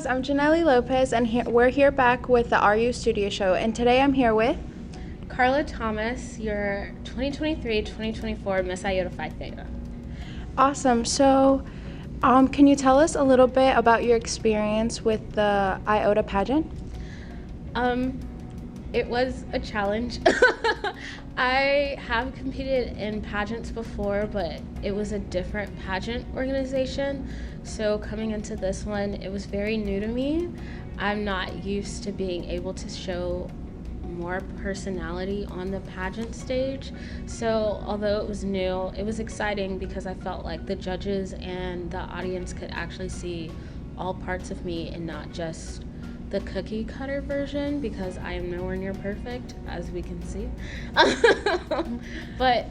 guys, I'm Janelle Lopez, and we're here back with the RU Studio Show, and today I'm here with Carla Thomas, your 2023-2024 Miss Iota Phi Theta. Awesome. So, can you tell us a little bit about your experience with the Iota pageant? It was a challenge. I have competed in pageants before, but it was a different pageant organization. So coming into this one, it was very new to me. I'm not used to being able to show more personality on the pageant stage. So although it was new, it was exciting because I felt like the judges and the audience could actually see all parts of me and not just the cookie cutter version, because I am nowhere near perfect, as we can see. But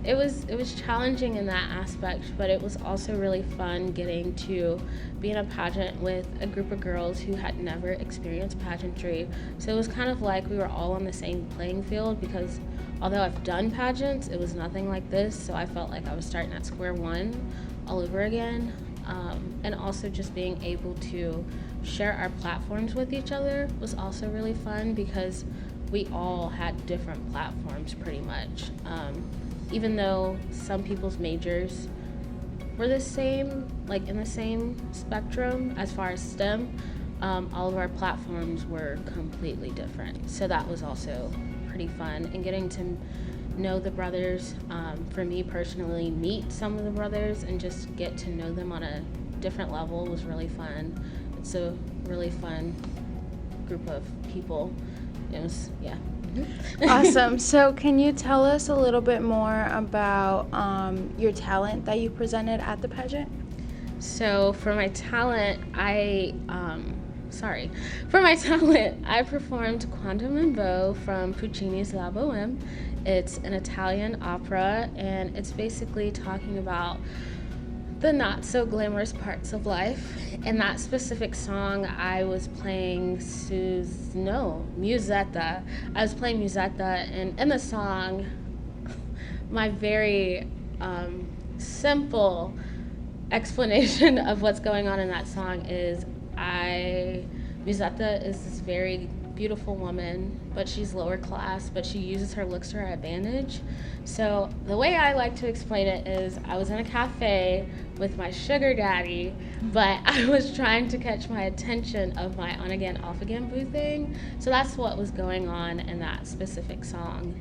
it was challenging in that aspect, but it was also really fun getting to be in a pageant with a group of girls who had never experienced pageantry. So it was kind of like we were all on the same playing field, because although I've done pageants, it was nothing like this, so I felt like I was starting at square one all over again. And also just being able to share our platforms with each other was also really fun, because we all had different platforms pretty much. Even though some people's majors were the same, like in the same spectrum as far as STEM, all of our platforms were completely different. So that was also pretty fun, and getting to know the brothers, for me personally, meet some of the brothers and just get to know them on a different level was really fun. It's a really fun group of people. It was, yeah. Awesome. So can you tell us a little bit more about your talent that you presented at the pageant? So for my talent, I performed Quando in Bo from Puccini's La Bohème. It's an Italian opera, and it's basically talking about the not so glamorous parts of life. In that specific song, I was playing Musetta. I was playing Musetta, and in the song, my very simple explanation of what's going on in that song is Musetta is this very beautiful woman, but she's lower class, but she uses her looks to her advantage. So the way I like to explain it is I was in a cafe with my sugar daddy, but I was trying to catch my attention of my on again, off again boo thing. So that's what was going on in that specific song.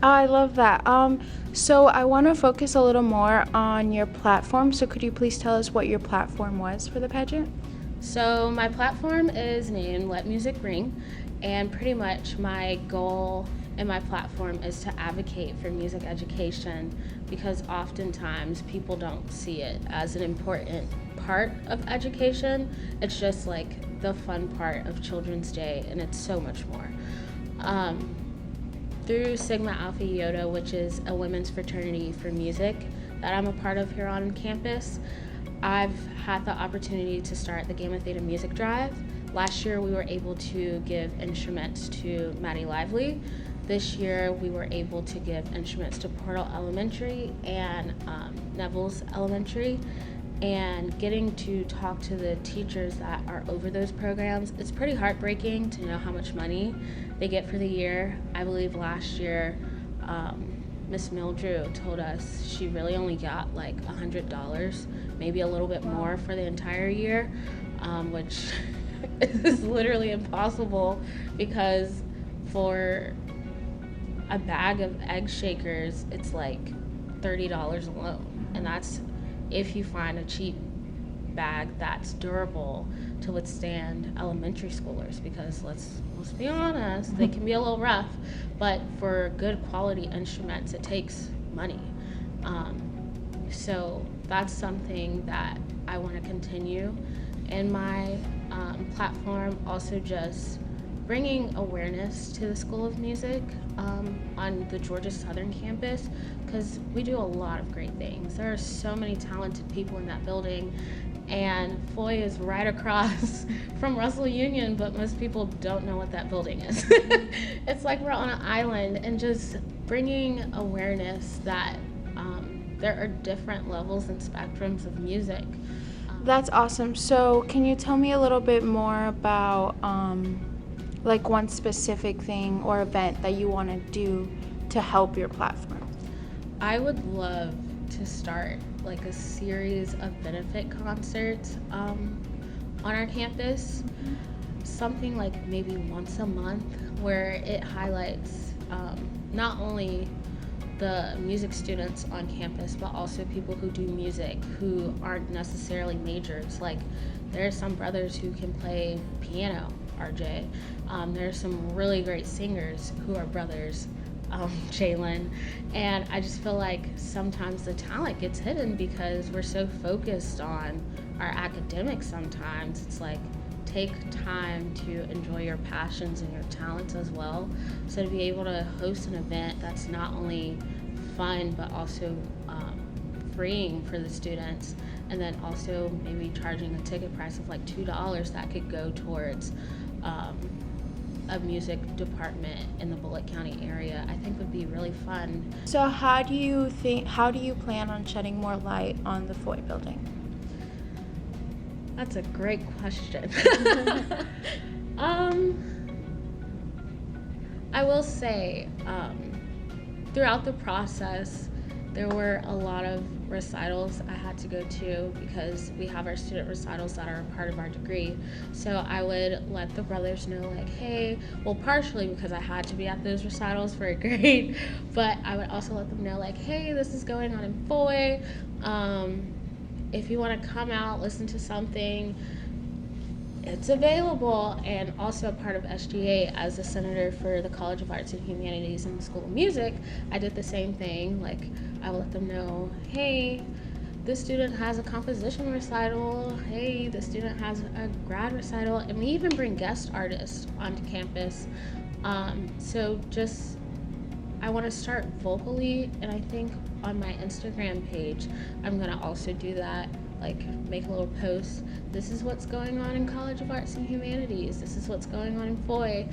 I love that. So I want to focus a little more on your platform. So could you please tell us what your platform was for the pageant? So my platform is named Let Music Ring, and pretty much my goal and my platform is to advocate for music education, because oftentimes people don't see it as an important part of education. It's just like the fun part of Children's Day, and it's so much more. Through Sigma Alpha Iota, which is a women's fraternity for music that I'm a part of here on campus, I've had the opportunity to start the Gamma Theta Music Drive. Last year we were able to give instruments to Maddie Lively. This year we were able to give instruments to Portal Elementary and Neville's Elementary. And getting to talk to the teachers that are over those programs, it's pretty heartbreaking to know how much money they get for the year. I believe last year, Miss Mildrew told us she really only got like $100, maybe a little bit more for the entire year, which is literally impossible, because for a bag of egg shakers, it's like $30 alone, and that's if you find a cheap bag that's durable to withstand elementary schoolers, because let's be honest, they can be a little rough, but for good quality instruments, it takes money. So that's something that I want to continue in my platform. Also, just bringing awareness to the School of Music on the Georgia Southern campus, because we do a lot of great things. There are so many talented people in that building, and Foy is right across from Russell Union, but most people don't know what that building is. It's like we're on an island, and just bringing awareness that there are different levels and spectrums of music. That's awesome. So can you tell me a little bit more about like one specific thing or event that you want to do to help your platform? I would love to start like a series of benefit concerts on our campus. Something like maybe once a month, where it highlights not only the music students on campus, but also people who do music who aren't necessarily majors. Like, there are some brothers who can play piano, RJ. There are some really great singers who are brothers, Jalen. And I just feel like sometimes the talent gets hidden because we're so focused on our academics sometimes. It's like, take time to enjoy your passions and your talents as well. So to be able to host an event that's not only fun but also freeing for the students, and then also maybe charging a ticket price of like $2 that could go towards a music department in the Bullitt County area, I think would be really fun. So how do you plan on shedding more light on the Foy building? That's a great question. I will say, throughout the process, there were a lot of recitals I had to go to, because we have our student recitals that are a part of our degree. So I would let the brothers know, like, hey, well, partially because I had to be at those recitals for a grade, but I would also let them know, like, hey, this is going on in Foy. If you want to come out, listen to something, it's available. And also a part of SGA, as a senator for the College of Arts and Humanities and the School of Music, I did the same thing. Like, I would let them know, hey, this student has a composition recital, hey, this student has a grad recital, and we even bring guest artists onto campus. So just, I want to start vocally, and I think on my Instagram page, I'm going to also do that, like make a little post. This is what's going on in College of Arts and Humanities. This is what's going on in Foy.